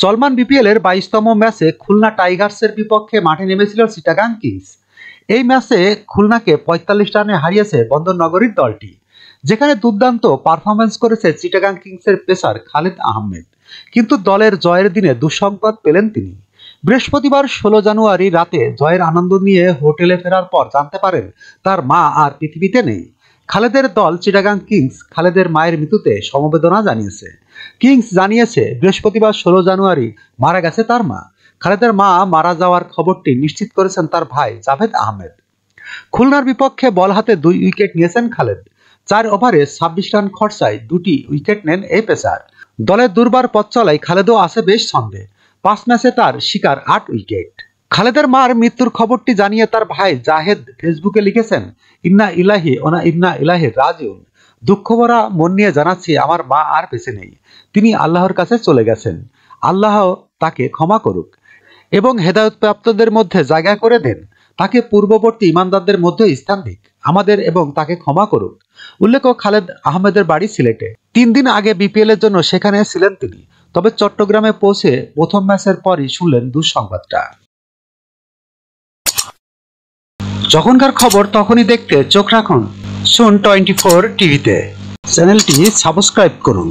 চলমান বিপিএল এর 22তম ম্যাচে খুলনা টাইগার্সের বিপক্ষে মাঠে নেমেছিল চিটাগাং কিংস। এই ম্যাচে খুলনাকে ৪৫ রানে হারিয়েছে বন্দরনগরীর দলটি, যেখানে দুর্দান্ত পারফরম্যান্স করেছে চিটাগাং কিংসের পেসার খালেদ আহমেদ। কিন্তু দলের জয়ের দিনে দুঃসংবাদ পেলেন তিনি। বৃহস্পতিবার ১৬ জানুয়ারি রাতে জয়ের আনন্দ নিয়ে হোটেলে ফেরার পর জানতে পারেন তার মা আর পৃথিবীতে নেই। খালেদের দল চিটাগাং কিংস খালেদের মায়ের মৃত্যুতে সমবেদনা জানিয়েছে। কিংস জানিয়েছে বৃহস্পতিবার ১৬ জানুয়ারি মারা গেছে তার মা। খালেদের মা মারা যাওয়ার খবরটি নিশ্চিত করেছেন তার ভাই জাভেদ আহমেদ। খুলনার বিপক্ষে বল হাতে ২ উইকেট নিয়েছেন খালেদ। ৪ ওভারে ২৬ রান খরচায় ২টি উইকেট নেন এই পেসার। দলের দুর্বার পথ চলায় খালেদও আছে বেশ ছন্দে। ৫ ম্যাচে তার শিকার ৮ উইকেট। খালেদের মার মৃত্যুর খবরটি জানিয়ে তার ভাই জাহেদ ফেসবুকে লিখেছেন, ইন্না ইলাহি ওনা ইন্না ইলাহি রাজিউন। দুঃখভরা মন নিয়ে জানাচ্ছি, আমার মা আর বেঁচে নেই। তিনি আল্লাহর কাছে চলে গেছেন। আল্লাহ তাকে ক্ষমা করুক এবং হেদায়েতপ্রাপ্তদের মধ্যে জায়গা করে দেন। তাকে পূর্ববর্তী ইমানদারদের মধ্যে স্থান দিক আমাদের এবং তাকে ক্ষমা করুক। উল্লেখ্য, খালেদ আহমেদের বাড়ি সিলেটে। ৩ দিন আগে বিপিএল এর জন্য সেখানে ছিলেন তিনি। তবে চট্টগ্রামে পৌঁছে প্রথম ম্যাচের পরই শুনলেন দুঃসংবাদটা। যখনকার খবর তখনই দেখতে চোখ রাখুন সুন 24 টিভিতে। চ্যানেলটি সাবস্ক্রাইব করুন।